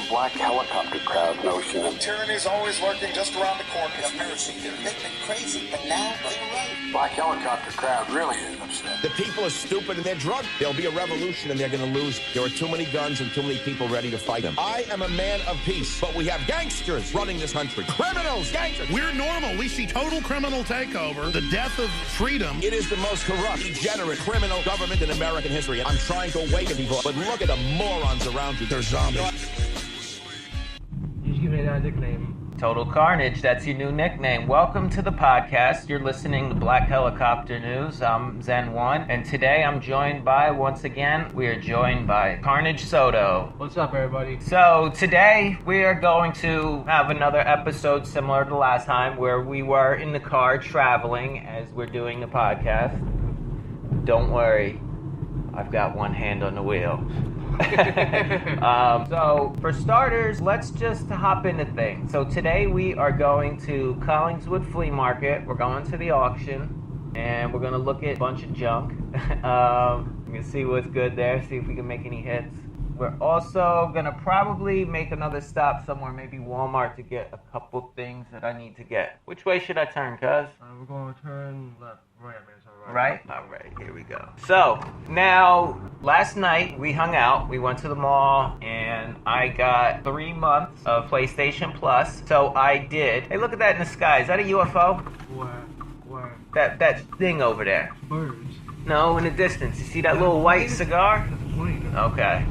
black helicopter crowd notion of tyranny's always lurking just around the corner. Conspiracy. They've been crazy, but now they're right. black helicopter crowd really is upset. The people are stupid and they're drunk. There'll be a revolution and they're going to lose. There are too many guns and too many people ready to fight them. I am a man of peace, but we have gangsters running this country. Criminals, gangsters. We're normal. We see total criminal takeover, the death of freedom. It is the most corrupt, degenerate, criminal government in American history. I'm trying to awaken people, but look at the morons around you. They're zombies. You should give me that nickname. Total Carnage, that's your new nickname. Welcome to the podcast. You're listening to Black Helicopter News. I'm Zen-1, and today I'm joined by, once again, we are joined by Carnage Soto. What's up, everybody? So today we are going to have another episode similar to last time where we were in the car traveling as we're doing the podcast. Don't worry, I've got one hand on the wheel. So for starters, let's just hop into things. So today we are going to Collingswood Flea Market. We're going to the auction and we're going to look at a bunch of junk. We're going to see what's good there, see if we can make any hits. We're also going to probably make another stop somewhere, maybe Walmart, to get a couple things that I need to get. Which way should I turn, cuz? We're going to turn left. Right? All right, here we go. So, now, last night we hung out. We went to the mall, and I got 3 months of PlayStation Plus. So I did. Hey, look at that in the sky. Is that a UFO? Where? That thing over there. Birds. No, in the distance. You see that little white cigar? Okay.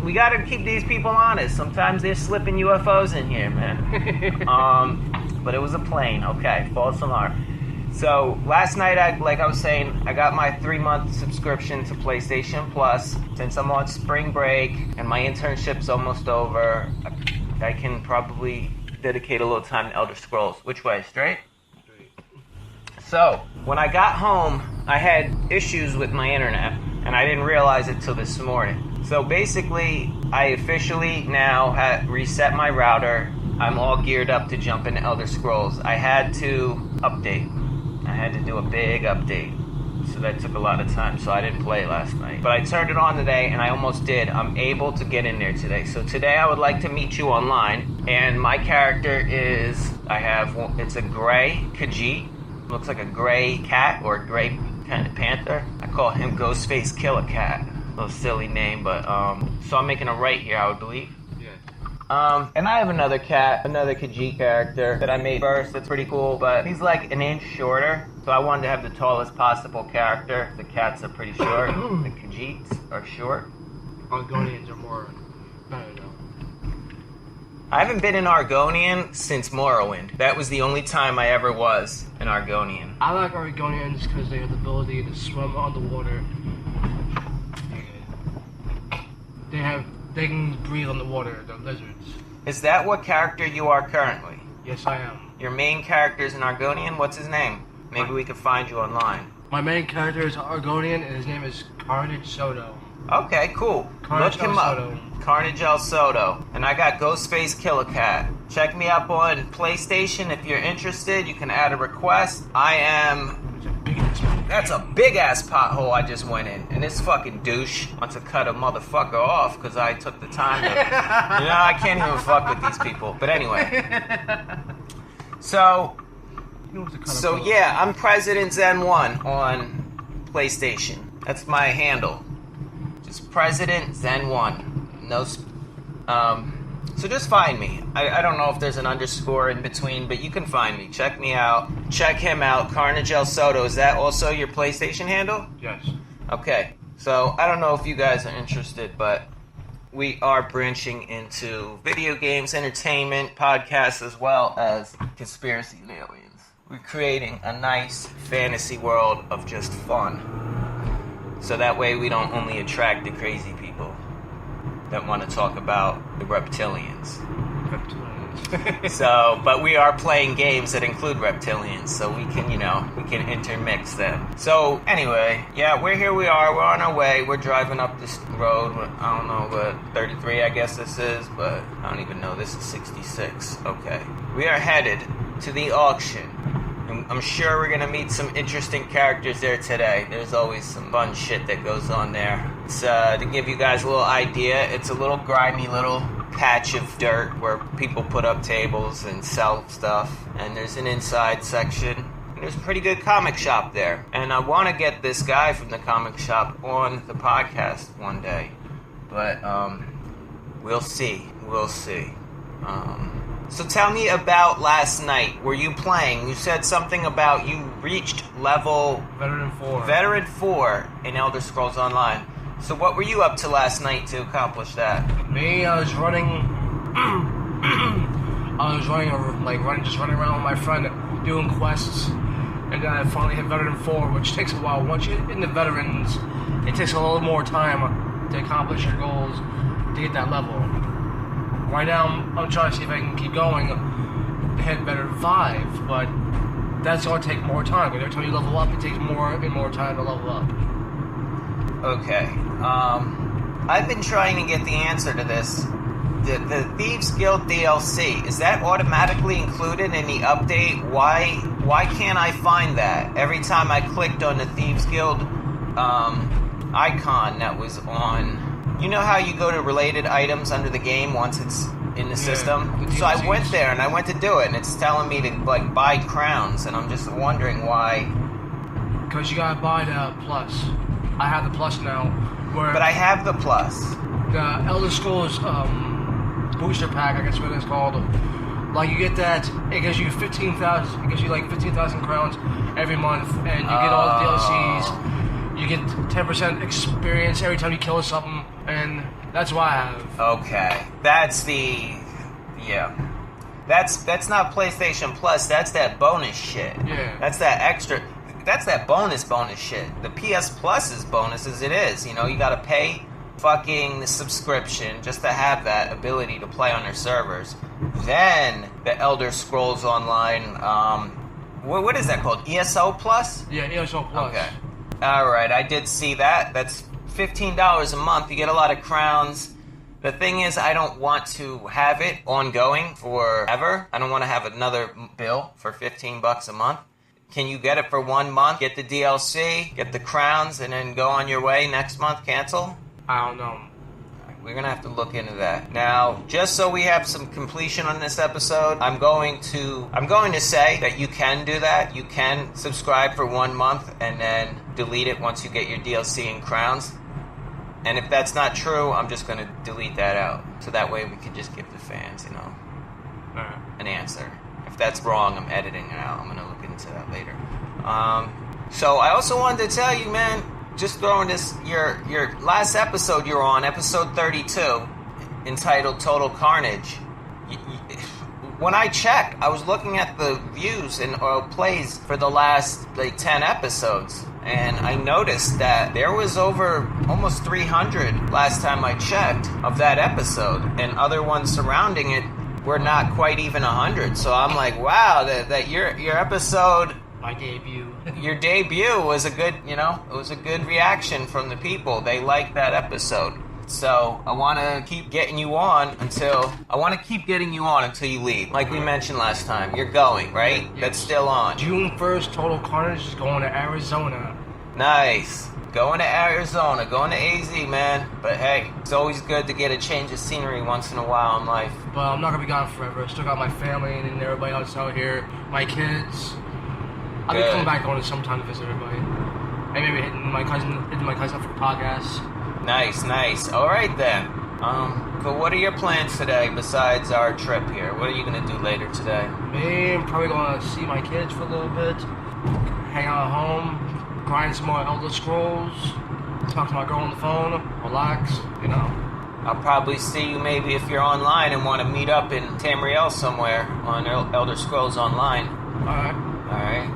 We gotta keep these people honest. Sometimes they're slipping UFOs in here, man. But it was a plane. Okay, false alarm. So last night, like I was saying, I got my 3-month subscription to PlayStation Plus. Since I'm on spring break and my internship's almost over, I can probably dedicate a little time to Elder Scrolls. Which way? Straight? So when I got home, I had issues with my internet, and I didn't realize it till this morning. So basically, I officially now reset my router. I'm all geared up to jump into Elder Scrolls. I had to update. I had to do a big update. So that took a lot of time, so I didn't play last night. But I turned it on today, and I almost did. I'm able to get in there today. So today I would like to meet you online. And my character is, it's a gray Khajiit. Looks like a gray cat or a gray kind of panther. I call him Ghostface Killer Cat. A little silly name, but so I'm making a right here, I would believe. Yeah. And I have another Khajiit character that I made first. That's pretty cool, but he's like an inch shorter. So I wanted to have the tallest possible character. The cats are pretty short. The Khajiits are short. Argonians are more. I don't know. I haven't been an Argonian since Morrowind. That was the only time I ever was an Argonian. I like Argonians because they have the ability to swim underwater. They can breathe on the water. They're lizards. Is that what character you are currently? Yes, I am. Your main character is an Argonian? What's his name? Maybe we could find you online. My main character is Argonian, and his name is Carnage Soto. Okay, cool. Look him up. Carnage Soto. And I got Ghostface Killer Cat. Check me up on PlayStation if you're interested. You can add a request. That's a big-ass pothole I just went in. And this fucking douche wants to cut a motherfucker off because I took the time to... I can't even fuck with these people. But anyway. So yeah, I'm President Zen-1 on PlayStation. That's my handle. Just President Zen-1. No... So just find me. I don't know if there's an underscore in between, but you can find me. Check me out. Check him out. Carnage Soto. Is that also your PlayStation handle? Yes. Okay. So I don't know if you guys are interested, but we are branching into video games, entertainment, podcasts, as well as conspiracy and aliens. We're creating a nice fantasy world of just fun. So that way we don't only attract the crazy people that want to talk about the reptilians. So, but we are playing games that include reptilians, so we can intermix them. So, anyway, yeah, here we are, we're on our way, we're driving up this road, I don't know, but 33 I guess this is, but I don't even know, this is 66, okay. We are headed to the auction. I'm sure we're going to meet some interesting characters there today. There's always some fun shit that goes on there. To give you guys a little idea, it's a little grimy little patch of dirt where people put up tables and sell stuff. And there's an inside section. And there's a pretty good comic shop there. And I want to get this guy from the comic shop on the podcast one day. But we'll see. We'll see. So tell me about last night. Were you playing? You said something about you reached level... Veteran 4 in Elder Scrolls Online. So what were you up to last night to accomplish that? Me, I was running... just running around with my friend doing quests. And then I finally hit Veteran 4, which takes a while. Once you're in the Veterans, it takes a little more time to accomplish your goals to get that level. Right now, I'm trying to see if I can keep going to hit Veteran 5, but that's going to take more time. Because every time you level up, it takes more and more time to level up. Okay. I've been trying to get the answer to this. The Thieves Guild DLC, is that automatically included in the update? Why can't I find that? Every time I clicked on the Thieves Guild icon that was on... You know how you go to related items under the game once it's in the system? So I went there and I went to do it, and it's telling me to like buy crowns, and I'm just wondering why. Because you gotta buy the plus. I have the plus now. But I have the plus. The Elder Scrolls booster pack, I guess what it's called. Like you get that, it gives you 15,000. It gives you like 15,000 crowns every month, and you get all the DLCs. You get 10% experience every time you kill something, and that's why I have. Okay, that's the... Yeah. That's not PlayStation Plus, that's that bonus shit. Yeah. That's that extra... That's that bonus shit. The PS Plus is bonus as it is. You know, you gotta pay fucking the subscription just to have that ability to play on their servers. Then, the Elder Scrolls Online, what is that called? ESO Plus? Yeah, ESO Plus. Okay. Alright, I did see that. That's $15 a month. You get a lot of crowns. The thing is, I don't want to have it ongoing forever. I don't want to have another bill for $15 a month. Can you get it for 1 month, get the DLC, get the crowns, and then go on your way next month, cancel? I don't know. We're going to have to look into that. Now, just so we have some completion on this episode, I'm going to say that you can do that. You can subscribe for 1 month and then delete it once you get your DLC and crowns. And if that's not true, I'm just going to delete that out. So that way we can just give the fans, an answer. If that's wrong, I'm editing it out. I'm going to look into that later. So I also wanted to tell you, man, just throwing this, your last episode you were on, episode 32, entitled Total Carnage. When I checked, I was looking at the views and plays for the last 10 episodes, and I noticed that there was over almost 300 last time I checked of that episode, and other ones surrounding it were not quite even 100. So I'm like, wow, that your episode... My debut. Your debut was a good, it was a good reaction from the people. They liked that episode. So I want to keep getting you on until you leave. Like we mentioned last time, you're going, right? Yes. That's still on. June 1st, Total Carnage is going to Arizona. Nice. Going to Arizona, going to AZ, man. But hey, it's always good to get a change of scenery once in a while in life. But I'm not going to be gone forever. I still got my family and everybody else out here. My kids. I'll be coming back on sometime to visit everybody. And maybe hitting my cousin up for the podcast. Nice. All right, then. But what are your plans today besides our trip here? What are you going to do later today? Me, I'm probably going to see my kids for a little bit. Hang out at home. Grind some more Elder Scrolls. Talk to my girl on the phone. Relax, I'll probably see you maybe if you're online and want to meet up in Tamriel somewhere on Elder Scrolls Online. Alright.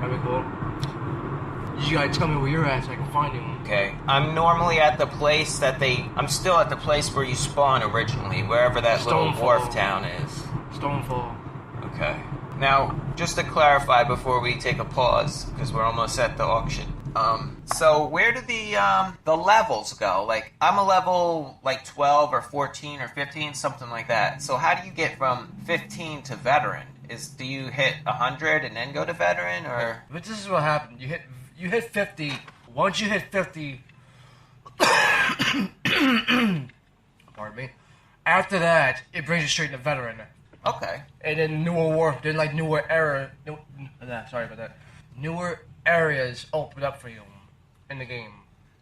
That'd be cool. You gotta tell me where you're at so I can find you. Okay. I'm normally at the place I'm still at the place where you spawned originally, wherever that little wharf town is. Stonefall. Okay. Now, just to clarify before we take a pause, because we're almost at the auction. So where do the levels go? Like, I'm a level 12 or 14 or 15, something like that. So how do you get from 15 to veteran? Do you hit 100 and then go to veteran, or? But this is what happened. You hit 50. Once you hit 50, pardon me. After that, it brings you straight to veteran. Okay. And then newer areas open up for you in the game.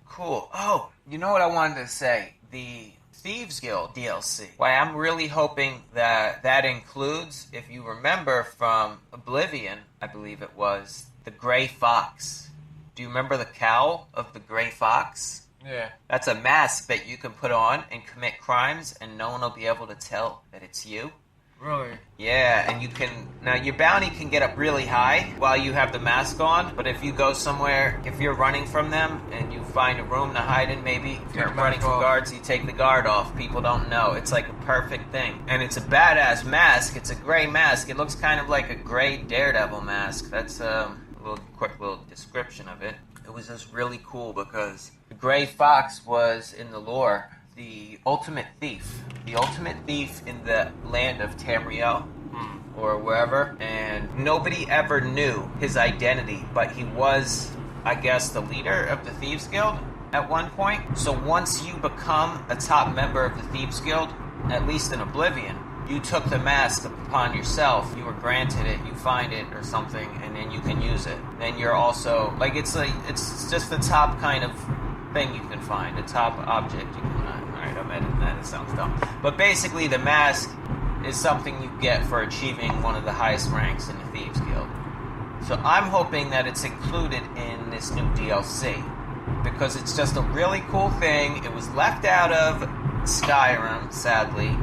Cool. Oh, you know what I wanted to say? The Thieves Guild DLC. Why, I'm really hoping that includes, if you remember from Oblivion, I believe it was, the Gray Fox. Do you remember the cowl of the Gray Fox? Yeah. That's a mask that you can put on and commit crimes, and no one will be able to tell that it's you. Really? Yeah, and you can... Now, your bounty can get up really high while you have the mask on, but if you go somewhere, if you're running from them, and you find a room to hide in, maybe, if you're running from guards, you take the guard off. People don't know. It's like a perfect thing. And it's a badass mask. It's a gray mask. It looks kind of like a gray Daredevil mask. That's a quick little description of it. It was just really cool because the Gray Fox was, in the lore, the ultimate thief. The ultimate thief in the land of Tamriel, or wherever. And nobody ever knew his identity, but he was, I guess, the leader of the Thieves Guild at one point. So once you become a top member of the Thieves Guild, at least in Oblivion, you took the mask upon yourself, you were granted it, you find it or something, and then you can use it. Then you're also, it's just the top kind of thing you can find, the top object you can find. Alright, I'm editing that, it sounds dumb. But basically the mask is something you get for achieving one of the highest ranks in the Thieves Guild. So I'm hoping that it's included in this new DLC, because it's just a really cool thing. It was left out of Skyrim, sadly,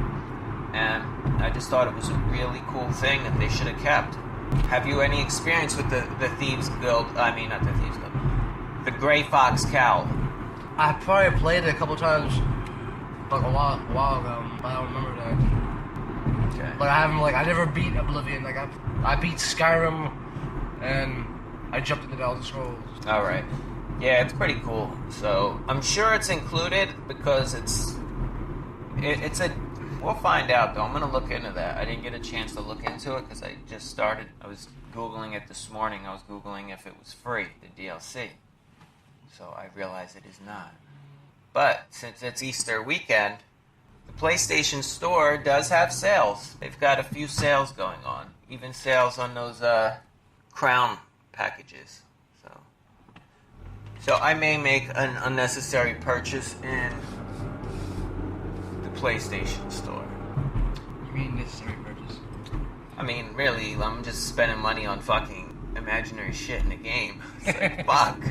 and I just thought it was a really cool thing that they should have kept. Have you any experience with the Thieves Guild? I mean, not the Thieves Guild. The Gray Fox cowl. I probably played it a couple times, like a while ago, but I don't remember that. Okay. Like I never beat Oblivion. Like I beat Skyrim, and I jumped into the Elder Scrolls. All right. Yeah, it's pretty cool. So I'm sure it's included because it's a. We'll find out, though. I'm going to look into that. I didn't get a chance to look into it because I just started. I was Googling it this morning. I was Googling if it was free, the DLC. So I realized it is not. But since it's Easter weekend, the PlayStation Store does have sales. They've got a few sales going on. Even sales on those Crown packages. So I may make an unnecessary purchase in PlayStation Store. You mean necessary purchase? I mean, really, I'm just spending money on fucking imaginary shit in the game. It's like, fuck.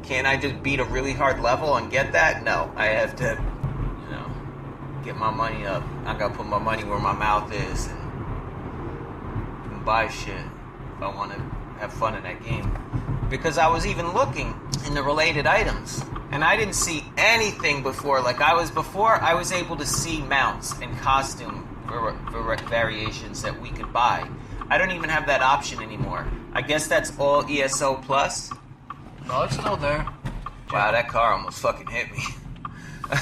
Can't I just beat a really hard level and get that? No, I have to, get my money up. I gotta put my money where my mouth is and buy shit if I want to have fun in that game. Because I was even looking in the related items, and I didn't see anything before. I was able to see mounts and costume variations that we could buy. I don't even have that option anymore. I guess that's all ESO Plus? No, it's still there. Wow, that car almost fucking hit me.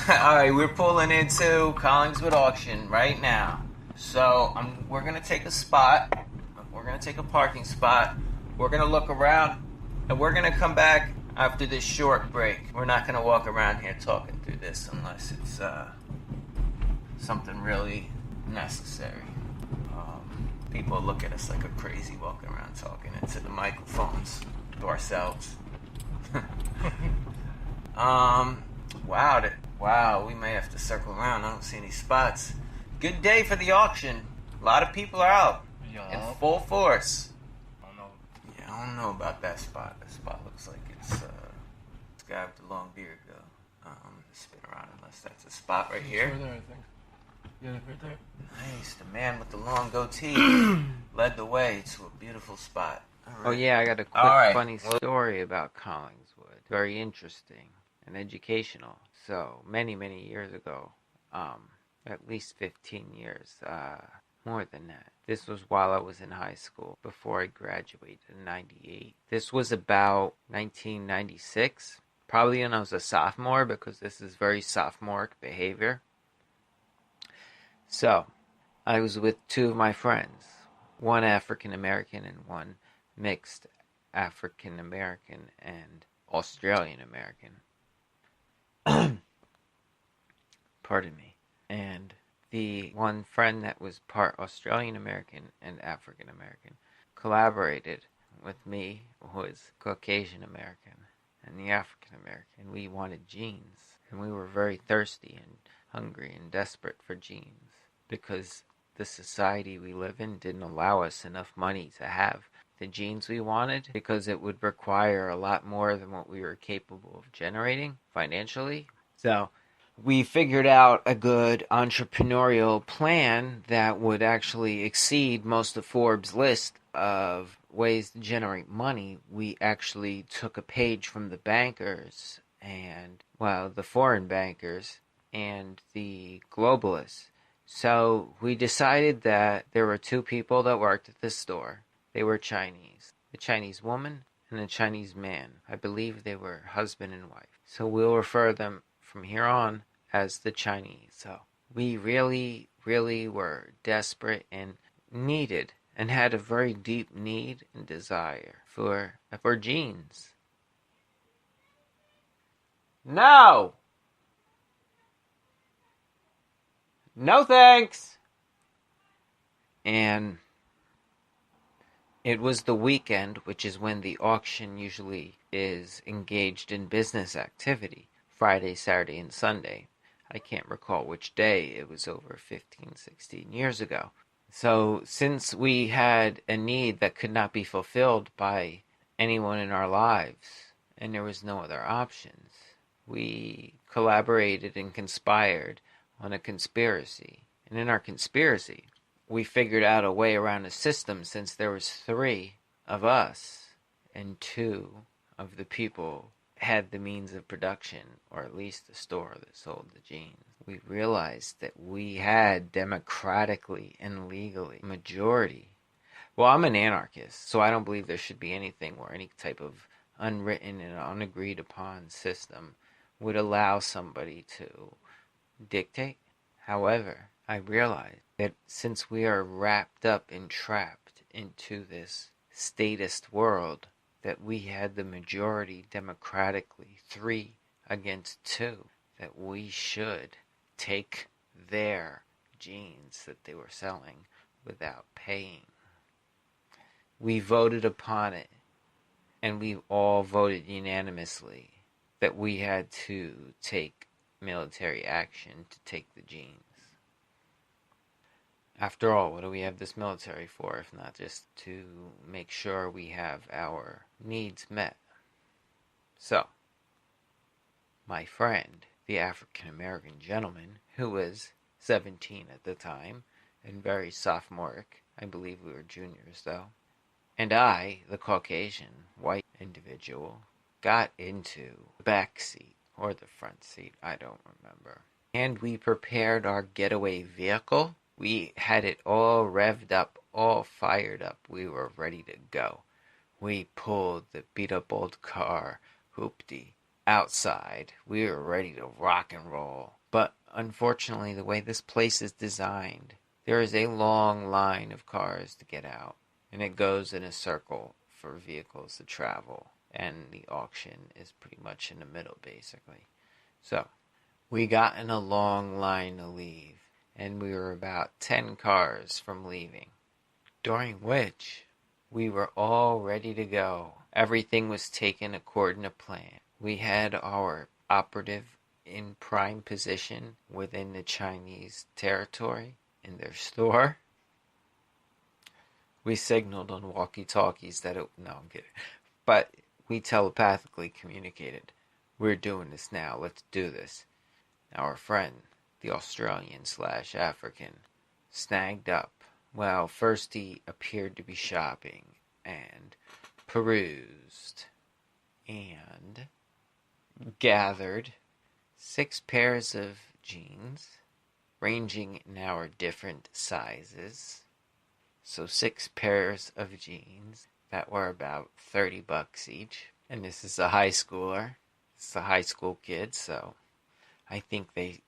Alright, we're pulling into Collingswood Auction right now. So, we're going to take a spot. We're going to take a parking spot. We're going to look around. And we're going to come back after this short break. We're not going to walk around here talking through this unless it's something really necessary. People look at us like a crazy walking around talking into the microphones to ourselves. Wow, we may have to circle around. I don't see any spots. Good day for the auction. A lot of people are out in full force. I don't know about that spot. That spot looks like it's this guy with the long beard, though. Spin around unless that's a spot right here. Right there, I think. Yeah, right there. Nice. The man with the long goatee led the way to a beautiful spot. Right. Oh, yeah, I got a quick funny story about Collingswood. Very interesting and educational. So, many, many years ago, at least 15 years, more than that. This was while I was in high school, before I graduated in 98. This was about 1996, probably when I was a sophomore, because this is very sophomoric behavior. So, I was with two of my friends, one African-American and one mixed African-American and Australian-American. Pardon me. And the one friend that was part Australian American and African American collaborated with me, who was Caucasian American, and the African American. We wanted jeans, and we were very thirsty and hungry and desperate for jeans because the society we live in didn't allow us enough money to have the jeans we wanted, because it would require a lot more than what we were capable of generating financially. So we figured out a good entrepreneurial plan that would actually exceed most of Forbes' list of ways to generate money. We actually took a page from the bankers and, well, the foreign bankers and the globalists. So we decided that there were two people that worked at this store. They were Chinese. The Chinese woman and the Chinese man. I believe they were husband and wife. So we'll refer them from here on as the Chinese. So we really, really were desperate and needed and had a very deep need and desire for jeans. No! No thanks! And it was the weekend, which is when the auction usually is engaged in business activity. Friday, Saturday, and Sunday. I can't recall which day. It was over 15, 16 years ago. So since we had a need that could not be fulfilled by anyone in our lives, and there was no other options, we collaborated and conspired on a conspiracy. And in our conspiracy, we figured out a way around a system, since there was 3 of us and 2 of the people had the means of production, or at least a store that sold the jeans. We realized that we had democratically and legally majority. Well, I'm an anarchist, so I don't believe there should be anything where any type of unwritten and unagreed upon system would allow somebody to dictate. However, I realized that since we are wrapped up and trapped into this statist world, that we had the majority democratically, 3 against 2, that we should take their jeans that they were selling without paying. We voted upon it, and we all voted unanimously that we had to take military action to take the jeans. After all, what do we have this military for, if not just to make sure we have our needs met? So, my friend, the African-American gentleman, who was 17 at the time, and very sophomoric, I believe we were juniors though, and I, the Caucasian, white individual, got into the back seat, or the front seat, I don't remember. And we prepared our getaway vehicle. We had it all revved up, all fired up. We were ready to go. We pulled the beat-up old car, hoopty, outside. We were ready to rock and roll. But unfortunately, the way this place is designed, there is a long line of cars to get out. And it goes in a circle for vehicles to travel. And the auction is pretty much in the middle, basically. So, we got in a long line to leave. And we were about 10 cars from leaving, during which we were all ready to go. Everything was taken according to plan. We had our operative in prime position within the Chinese territory in their store. We signaled on walkie-talkies that it... No, I'm kidding. But we telepathically communicated, we're doing this now, let's do this. Our friend, the Australian/African, snagged up. Well, first he appeared to be shopping and perused and gathered 6 pairs of jeans, ranging in our different sizes. So 6 pairs of jeans that were about $30 each. And this is a high schooler. It's a high school kid, so I think the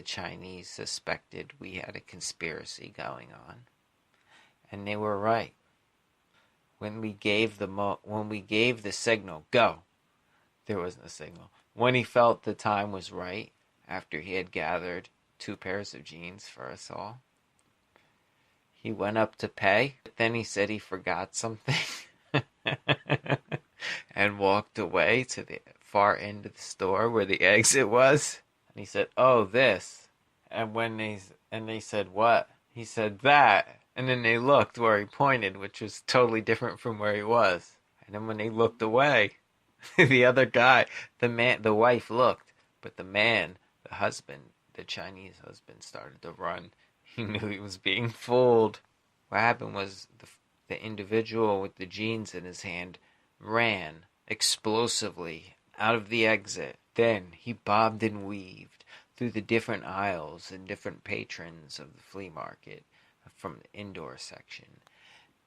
Chinese suspected we had a conspiracy going on. And they were right. When we gave the signal, go, there was no signal. When he felt the time was right, after he had gathered 2 pairs of jeans for us all. He went up to pay, but then he said he forgot something and walked away to the far end of the store where the exit was. And he said, "Oh, this." And they said, "What?" He said, "That." And then they looked where he pointed, which was totally different from where he was. And then when they looked away, the other guy, the wife looked, but the man, the husband, the Chinese husband, started to run. He knew he was being fooled. What happened was the individual with the jeans in his hand ran explosively out of the exit. Then he bobbed and weaved through the different aisles and different patrons of the flea market from the indoor section.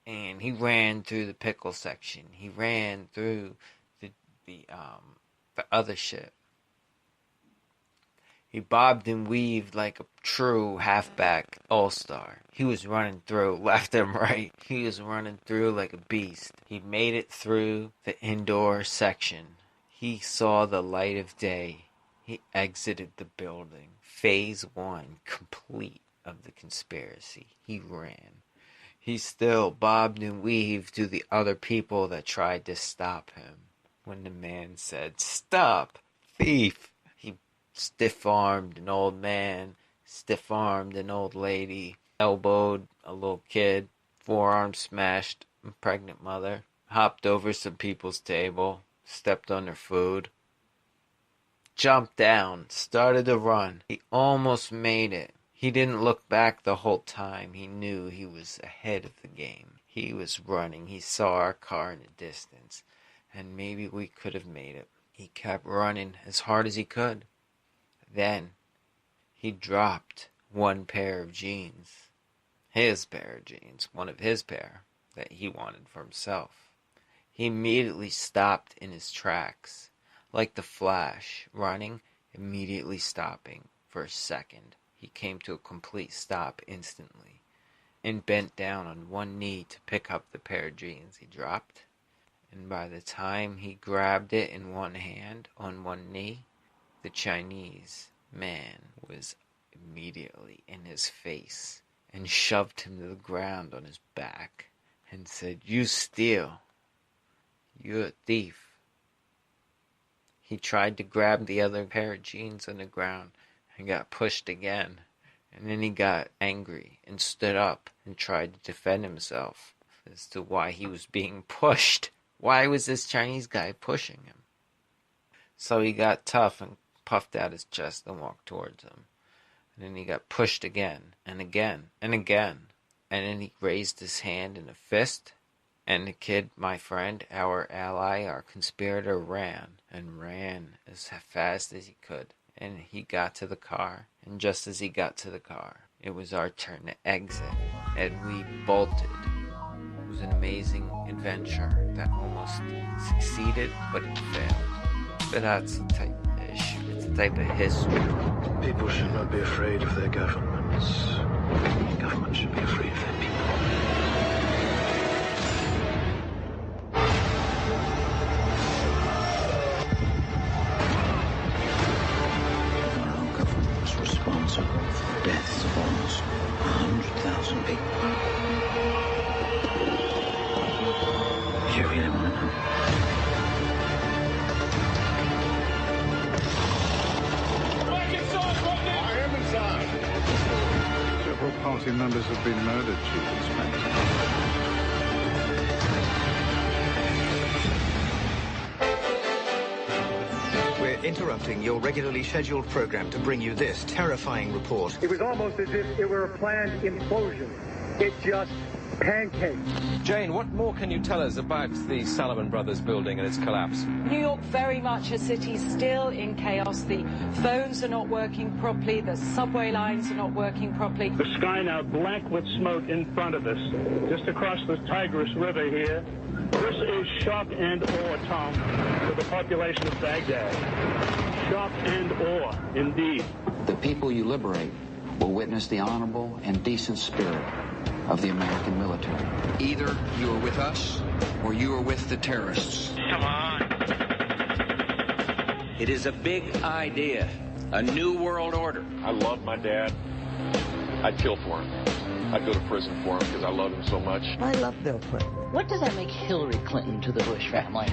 And he ran through the pickle section. He ran through the other shit. He bobbed and weaved like a true halfback all-star. He was running through left and right. He was running through like a beast. He made it through the indoor section. He saw the light of day. He exited the building. Phase 1 complete of the conspiracy. He ran. He still bobbed and weaved to the other people that tried to stop him. When the man said, "Stop, thief," he stiff-armed an old man, stiff-armed an old lady, elbowed a little kid, forearm smashed a pregnant mother, hopped over some people's table, stepped on their food, jumped down, started to run. He almost made it. He didn't look back the whole time. He knew he was ahead of the game. He was running. He saw our car in the distance, and maybe we could have made it. He kept running as hard as he could. Then he dropped 1 pair of jeans. His pair of jeans. One of his pair that he wanted for himself. He immediately stopped in his tracks. Like the Flash, running, immediately stopping for a second. He came to a complete stop instantly and bent down on one knee to pick up the pair of jeans he dropped. And by the time he grabbed it in one hand on one knee, the Chinese man was immediately in his face and shoved him to the ground on his back and said, "You steal. You're a thief." He tried to grab the other pair of jeans on the ground and got pushed again. And then he got angry and stood up and tried to defend himself as to why he was being pushed. Why was this Chinese guy pushing him? So he got tough and puffed out his chest and walked towards him. And then he got pushed again and again and again. And then he raised his hand in a fist. And the kid, my friend, our ally, our conspirator, ran as fast as he could. And he got to the car. And just as he got to the car, it was our turn to exit. And we bolted. It was an amazing adventure that almost succeeded, but it failed. But that's the type of issue. It's the type of history. People should not be afraid of their governments. Governments should be afraid of their people. Responsible for the deaths of almost 100,000 people. Do you really want to know? Back inside right now! I am inside! Several party members have been murdered, Chief Inspector. Interrupting your regularly scheduled program to bring you this terrifying report. It was almost as if it were a planned implosion. It just pancaked. Jane, what more can you tell us about the Salomon Brothers building and its collapse? New York, very much a city still in chaos. The phones are not working properly. The subway lines are not working properly. The sky now black with smoke in front of us. Just across the Tigris River here. This is shock and awe, Tom, to the population of Baghdad. Shock and awe, indeed. The people you liberate will witness the honorable and decent spirit of the American military. Either you are with us or you are with the terrorists. Come on. It is a big idea. A new world order. I love my dad. I'd kill for him. I'd go to prison for him because I love him so much. I love Bill Clinton. What does that make Hillary Clinton to the Bush family?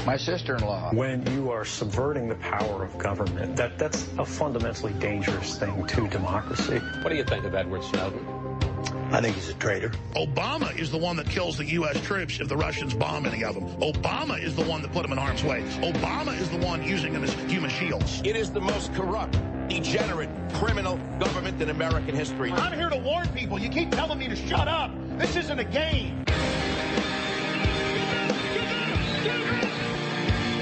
My sister-in-law. When you are subverting the power of government, that's a fundamentally dangerous thing to democracy. What do you think of Edward Snowden? I think he's a traitor. Obama is the one that kills the U.S. troops if the Russians bomb any of them. Obama is the one that put them in harm's way. Obama is the one using them as human shields. It is the most corrupt, degenerate, criminal government in American history. I'm here to warn people. You keep telling me to shut up. This isn't a game.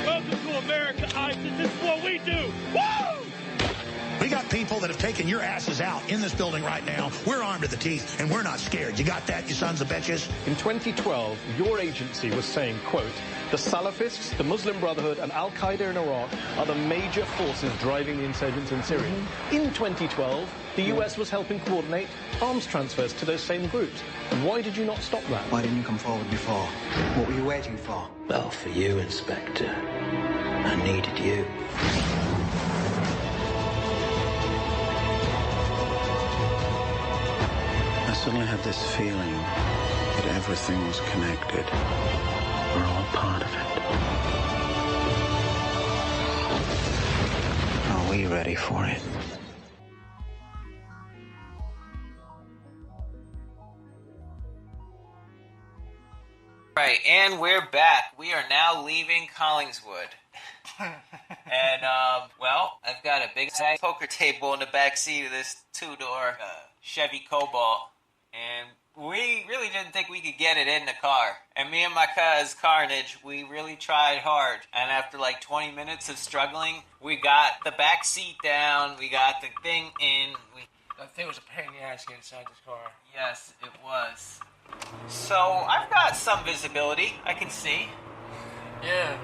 Welcome to America, ISIS. This is what we do. Woo! We got people that have taken your asses out in this building right now. We're armed to the teeth, and we're not scared. You got that, you sons of bitches? In 2012, your agency was saying, quote, the Salafists, the Muslim Brotherhood, and Al-Qaeda in Iraq are the major forces driving the insurgents in Syria. In 2012, the US was helping coordinate arms transfers to those same groups. Why did you not stop that? Why didn't you come forward before? What were you waiting for? Well, for you, Inspector. I needed you. I suddenly had this feeling that everything was connected. We're all part of it. Are we ready for it? Right, and we're back. We are now leaving Collingswood. And, well, I've got a big poker table in the back seat of this two-door Chevy Cobalt. And we really didn't think we could get it in the car. And me and my cuz, Carnage, we really tried hard. And after like 20 minutes of struggling, we got the back seat down, we got the thing in. That thing was a pain in the ass getting inside this car. Yes, it was. So, I've got some visibility. I can see. Yeah.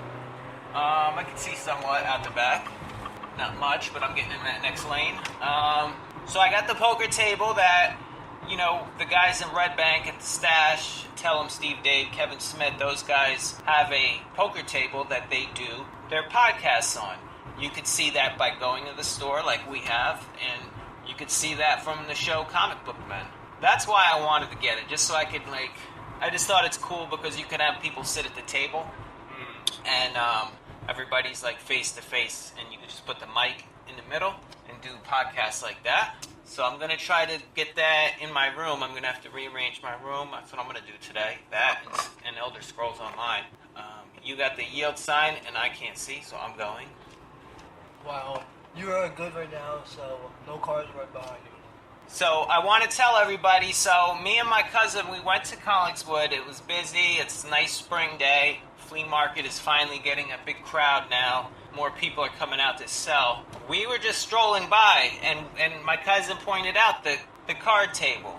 I can see somewhat out the back. Not much, but I'm getting in that next lane. So I got the poker table that, you know, the guys in Red Bank at the Stash, Tell 'em Steve Dave, Kevin Smith, those guys have a poker table that they do their podcasts on. You could see that by going to the store like we have, and you could see that from the show Comic Book Men. That's why I wanted to get it, just so I could, like, I just thought it's cool because you can have people sit at the table, and everybody's, like, face-to-face, and you can just put the mic in the middle and do podcasts like that. So I'm going to try to get that in my room. I'm going to have to rearrange my room. That's what I'm going to do today. That and Elder Scrolls Online. You got the yield sign, and I can't see, so I'm going. Wow. You're good right now, so no cars right behind you. So I want to tell everybody, so me and my cousin, we went to Collingswood. It was busy. It's a nice spring day. Flea market is finally getting a big crowd now. More people are coming out to sell. We were just strolling by, and my cousin pointed out the card table.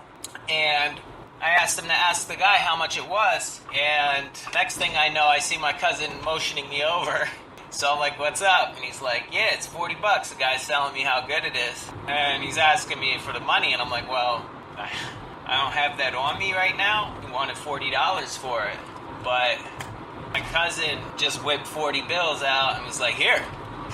And I asked him to ask the guy how much it was. And next thing I know, I see my cousin motioning me over. So I'm like, what's up? And he's like, yeah, it's $40. The guy's telling me how good it is. And he's asking me for the money, and I'm like, well, I don't have that on me right now. He wanted $40 for it. But my cousin just whipped 40 bills out and was like, here.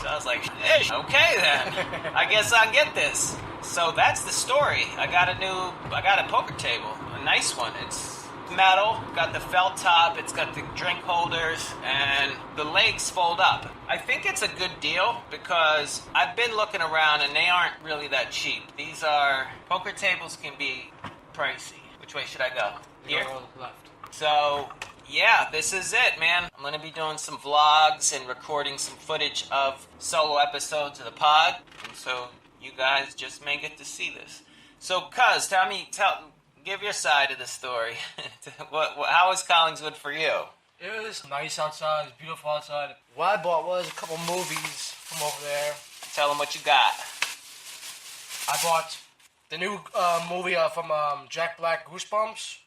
So I was like, okay then. I guess I'll get this. So that's the story. I got a poker table, a nice one. It's metal, got the felt top, it's got the drink holders, and the legs fold up. I think it's a good deal because I've been looking around and they aren't really that cheap. These are, poker tables can be pricey. Which way should I go? Here? Left. So, yeah, this is it, man. I'm going to be doing some vlogs and recording some footage of solo episodes of the pod, and so you guys just may get to see this. So, cuz, give your side of the story. How was Collingswood for you? It was nice outside. It's beautiful outside. What I bought was a couple movies from over there. Tell them what you got. I bought the new movie from Jack Black, Goosebumps.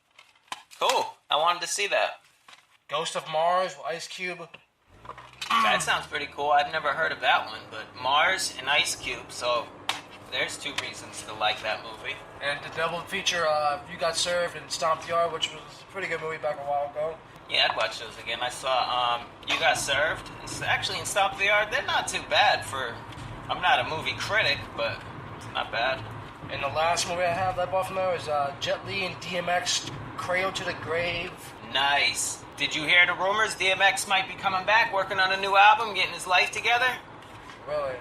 Cool. I wanted to see that. Ghost of Mars, Ice Cube. That sounds pretty cool. I've never heard of that one, but Mars and Ice Cube, so there's two reasons to like that movie. And the double feature, You Got Served and Stomp the Yard, which was a pretty good movie back a while ago. Yeah, I'd watch those again. I saw You Got Served. It's actually, in Stomp the Yard, they're not too bad for I'm not a movie critic, but it's not bad. And the last movie I have that I bought from there is Jet Li and DMX, Cradle to the Grave. Nice. Did you hear the rumors DMX might be coming back, working on a new album, getting his life together? Really?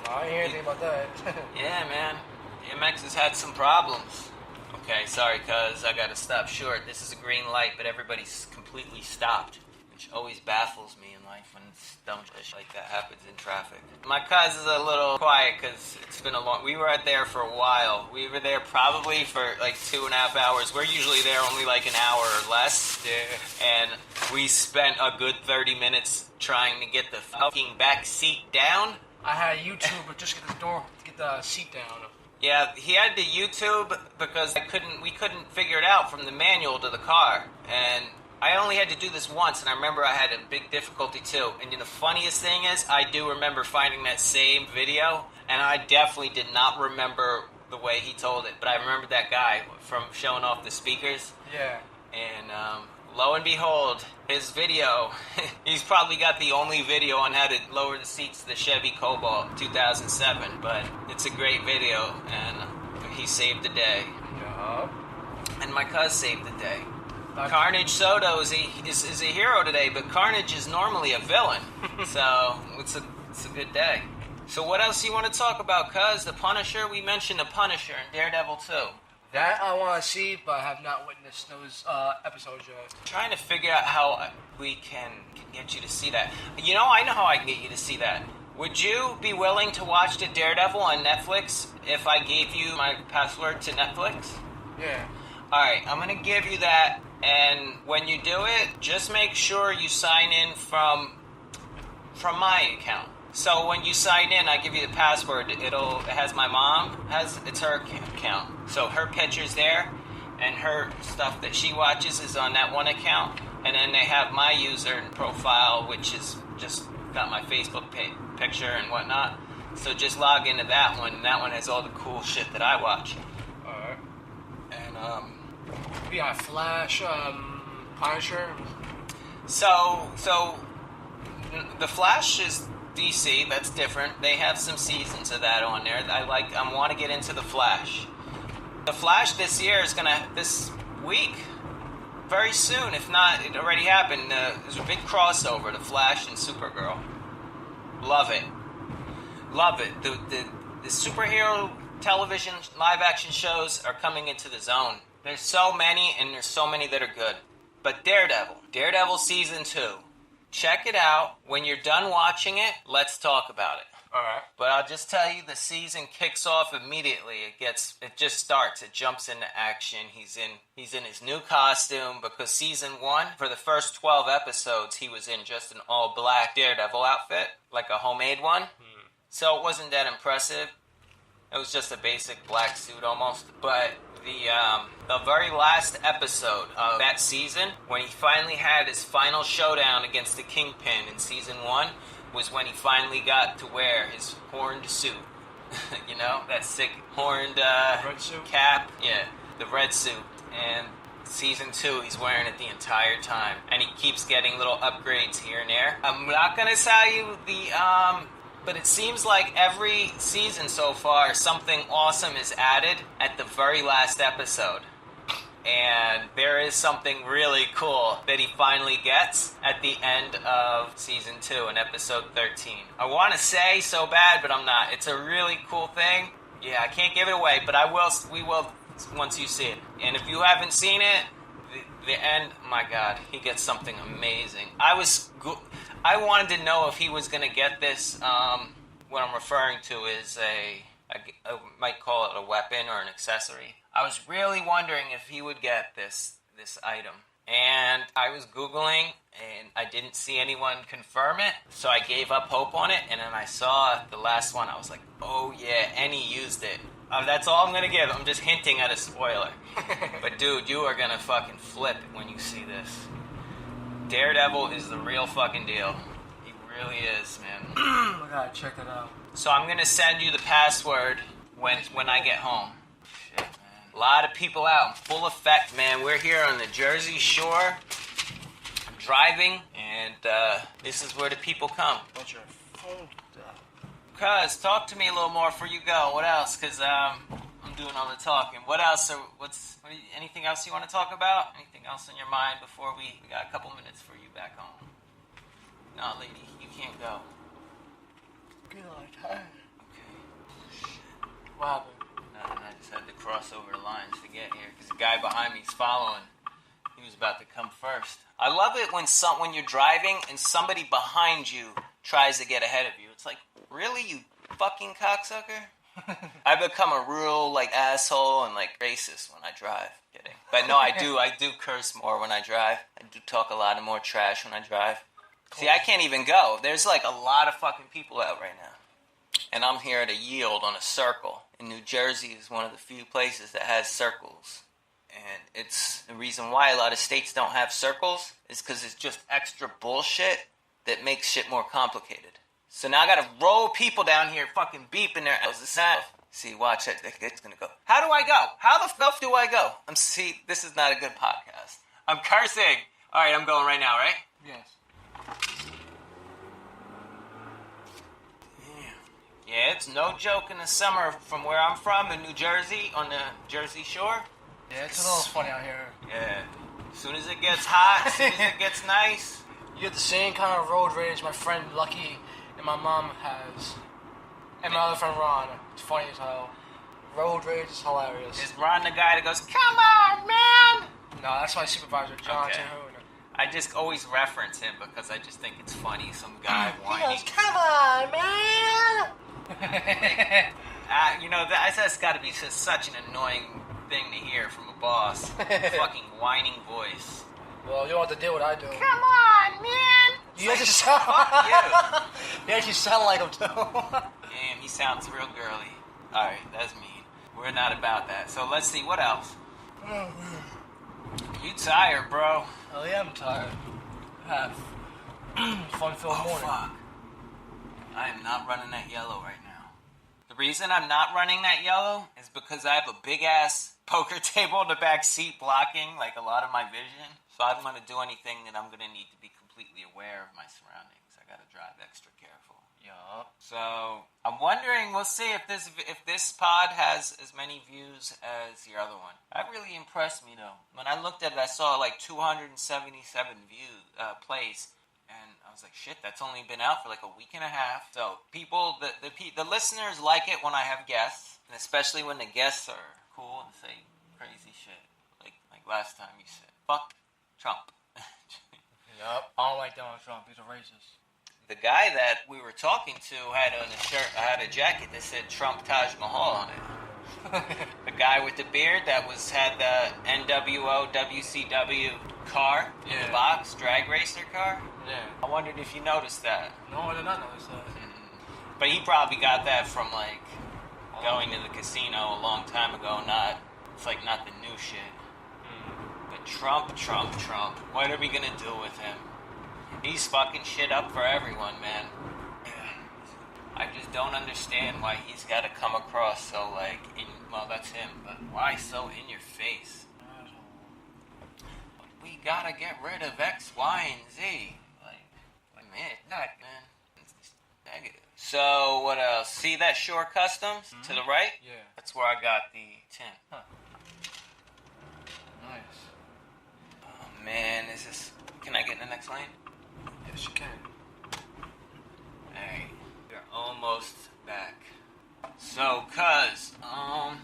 No, I didn't hear anything about that. Yeah, man. DMX has had some problems. Okay, sorry, cuz I gotta stop short. This is a green light, but everybody's completely stopped, which always baffles me in life when dumb shit like that happens in traffic. My cuz is a little quiet because it's been a long... We were out there for a while. We were there probably for like 2.5 hours. We're usually there only like an hour or less. Yeah. And we spent a good 30 minutes trying to get the fucking back seat down. I had YouTube, but just get the seat down. Yeah, he had the YouTube because we couldn't figure it out from the manual to the car. And I only had to do this once, and I remember I had a big difficulty too. And the funniest thing is, I do remember finding that same video, and I definitely did not remember the way he told it. But I remember that guy from showing off the speakers. Yeah. And lo and behold, his video, he's probably got the only video on how to lower the seats to the Chevy Cobalt 2007. But it's a great video, and he saved the day. Yeah. And my cuz saved the day. Carnage Soto is a hero today, but Carnage is normally a villain. So it's a good day. So what else you want to talk about, cuz? The Punisher? We mentioned the Punisher and Daredevil too. That I want to see, but I have not witnessed those episodes yet. Trying to figure out how we can get you to see that. You know, I know how I can get you to see that. Would you be willing to watch the Daredevil on Netflix if I gave you my password to Netflix? Yeah. Alright, I'm going to give you that. And when you do it, just make sure you sign in from my account. So when you sign in, I give you the password. It has my mom. It's her account. So her picture's there, and her stuff that she watches is on that one account. And then they have my user and profile, which is just got my Facebook picture and whatnot. So just log into that one, and that one has all the cool shit that I watch. Alright. And we got Flash, Punisher. So the Flash is DC. That's different. They have some seasons of that on there. I want to get into the Flash. The Flash this week, very soon. If not, it already happened. There's a big crossover. The Flash and Supergirl. Love it. Love it. The superhero television live action shows are coming into the zone. There's so many, and there's so many that are good. But Daredevil Season 2. Check it out. When you're done watching it, let's talk about it. Alright. But I'll just tell you, the season kicks off immediately. It just starts. It jumps into action. He's in his new costume because Season 1, for the first 12 episodes, he was in just an all-black Daredevil outfit, like a homemade one. So it wasn't that impressive. It was just a basic black suit almost. But the very last episode of that season, when he finally had his final showdown against the Kingpin in Season 1, was when he finally got to wear his horned suit. You know, that sick horned red suit? Cap. Yeah, the red suit. And Season 2, he's wearing it the entire time. And he keeps getting little upgrades here and there. I'm not going to tell you but it seems like every season so far, something awesome is added at the very last episode. And there is something really cool that he finally gets at the end of Season 2 in Episode 13. I want to say so bad, but I'm not. It's a really cool thing. Yeah, I can't give it away, but we will once you see it. And if you haven't seen it, the end, my God, he gets something amazing. I wanted to know if he was going to get this. What I'm referring to is I might call it a weapon or an accessory. I was really wondering if he would get this item. And I was Googling, and I didn't see anyone confirm it, so I gave up hope on it, and then I saw the last one. I was like, oh yeah, and he used it. That's all I'm going to give. I'm just hinting at a spoiler. But dude, you are going to fucking flip when you see this. Daredevil is the real fucking deal. He really is, man. I gotta check it out. So I'm going to send you the password when I get home. Shit, man. A lot of people out in full effect, man. We're here on the Jersey Shore. I'm driving, and this is where the people come. What's your phone? Cuz, talk to me a little more before you go. What else? Because I'm doing all the talking. What else? Anything else you want to talk about? Anything else in your mind before we got a couple minutes for you back home? No, lady, you can't go. God. Okay. Wow. Nothing. I just had to cross over the lines to get here because the guy behind me's following. He was about to come first. I love it when you're driving and somebody behind you tries to get ahead of you. It's like, really, you fucking cocksucker? I become a real asshole and racist when I drive. Kidding. But no, I do curse more when I drive. I do talk a lot more trash when I drive. See, I can't even go. There's a lot of fucking people out right now. And I'm here at a yield on a circle. And New Jersey is one of the few places that has circles. And it's the reason why a lot of states don't have circles is because it's just extra bullshit that makes shit more complicated. So now I gotta roll people down here fucking beeping their asses out. See, watch it. It's gonna go. How do I go? How the fuck do I go? See, this is not a good podcast. I'm cursing. Alright, I'm going right now, right? Yes. Yeah, it's no joke in the summer from where I'm from in New Jersey, on the Jersey Shore. Yeah, it's a little funny out here. Yeah. As soon as it gets hot, as soon as it gets nice. You have the same kind of road rage my friend Lucky and my mom has. And my other friend Ron. It's funny as hell. Road rage is hilarious. Is Ron the guy that goes, "Come on, man"? No, that's my supervisor, John Okay. Terhune. I just always reference him because I just think it's funny. Some guy whining. He goes, "Come on, man." That's got to be just such an annoying thing to hear from a boss. Fucking whining voice. Well, you don't have to do what I do. Come on, man. You actually sound Fuck you. You actually sound like him too. Damn, he sounds real girly. Alright, that's mean. We're not about that. So let's see, what else? You tired, bro. Oh yeah, I'm tired. Have fun-filled morning. Fuck. I am not running that yellow right now. The reason I'm not running that yellow is because I have a big-ass poker table in the back seat blocking, a lot of my vision. So I don't want to do anything that I'm going to need to be completely aware of my surroundings. I got to drive extra careful. Yup. So I'm wondering, we'll see if this pod has as many views as your other one. That really impressed me, though. When I looked at it, I saw 277 plays. And I was like, shit, that's only been out for a week and a half. So people, the listeners like it when I have guests, and especially when the guests are cool and say crazy shit. Like last time you said, fuck Trump. Yup. I don't like Donald Trump. He's a racist. The guy that we were talking to had on his shirt, had a jacket that said Trump Taj Mahal on it. The guy with the beard that had the NWO WCW car in the box, drag racer car. Yeah. I wondered if you noticed that. No, I did not notice that. But he probably got that from going to the casino a long time ago. It's not the new shit. But Trump. What are we gonna do with him? He's fucking shit up for everyone, man. I just don't understand why he's got to come across so well, that's him, but why so in your face? We gotta get rid of X, Y, and Z. Man. It's negative. So, what else? See that Shore Customs to the right? Yeah. That's where I got the tin. Huh. Nice. Oh, man, can I get in the next lane? Yes, you can. Alright. We're almost back. So, I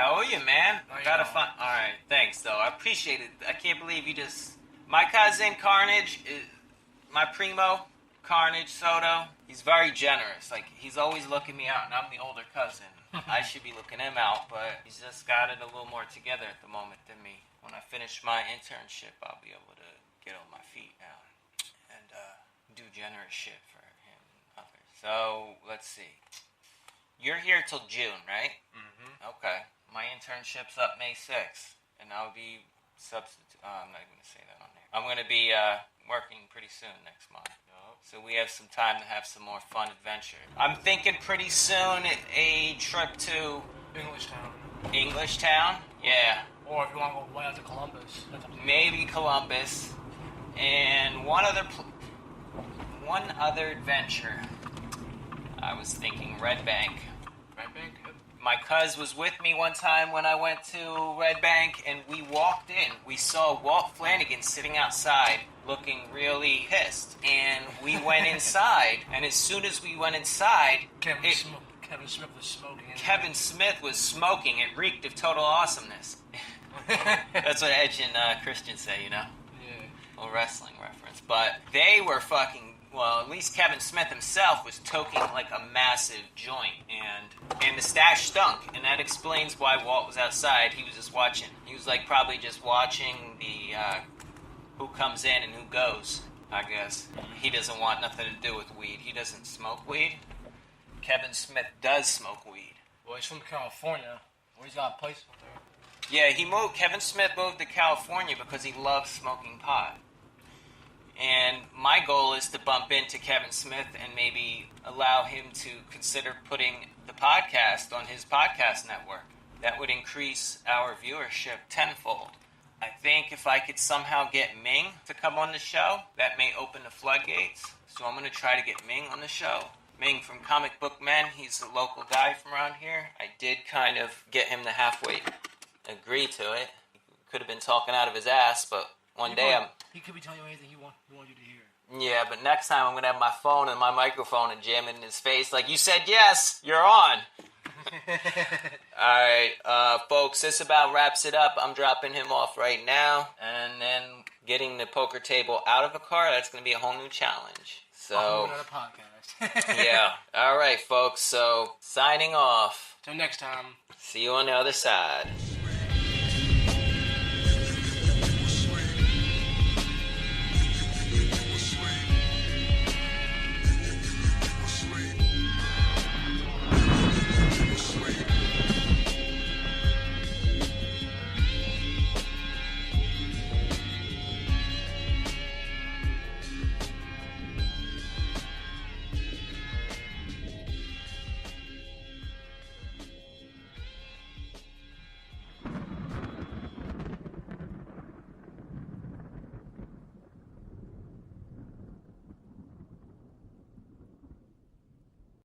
owe you, man. I gotta find. Alright, thanks, though. I appreciate it. I can't believe you just. My cousin, Carnage, is my primo, Carnage Soto. He's very generous. He's always looking me out, and I'm the older cousin. I should be looking him out, but he's just got it a little more together at the moment than me. When I finish my internship, I'll be able to get on my feet now and do generous shit for him and others. So, let's see. You're here till June, right? Mm-hmm. Okay. My internship's up May 6th, and I'll be I'm not even going to say that on there. I'm going to be working pretty soon next month. So we have some time to have some more fun adventure. I'm thinking pretty soon a trip to Englishtown? Yeah. Or if you want to go way out to Columbus. Maybe Columbus. And one other adventure. I was thinking Red Bank. Red Bank? Yep. My cuz was with me one time when I went to Red Bank, and we walked in. We saw Walt Flanagan sitting outside looking really pissed. And we went inside, and as soon as we went inside... Kevin Smith was smoking. Kevin Smith was smoking. It reeked of total awesomeness. That's what Edge and Christian say, you know? Yeah. A little wrestling reference. But they were fucking... Well, at least Kevin Smith himself was toking like a massive joint, and the stash stunk, and that explains why Walt was outside. He was just watching. He was like probably just watching the who comes in and who goes, I guess. He doesn't want nothing to do with weed. He doesn't smoke weed. Kevin Smith does smoke weed. Well, he's from California, where he's got a place up there. Yeah, Kevin Smith moved to California because he loves smoking pot. And my goal is to bump into Kevin Smith and maybe allow him to consider putting the podcast on his podcast network. That would increase our viewership tenfold. I think if I could somehow get Ming to come on the show, that may open the floodgates. So I'm going to try to get Ming on the show. Ming from Comic Book Men, he's a local guy from around here. I did kind of get him to halfway agree to it. He could have been talking out of his ass, but one day he could be telling you anything he wants you to hear. Yeah, but next time I'm going to have my phone and my microphone and jam it in his face like, you said yes, you're on. Alright, folks, this about wraps it up. I'm dropping him off right now, and then getting the poker table out of a car, that's going to be a whole new challenge. So, another podcast. Yeah. Alright, folks, so signing off. Till next time. See you on the other side.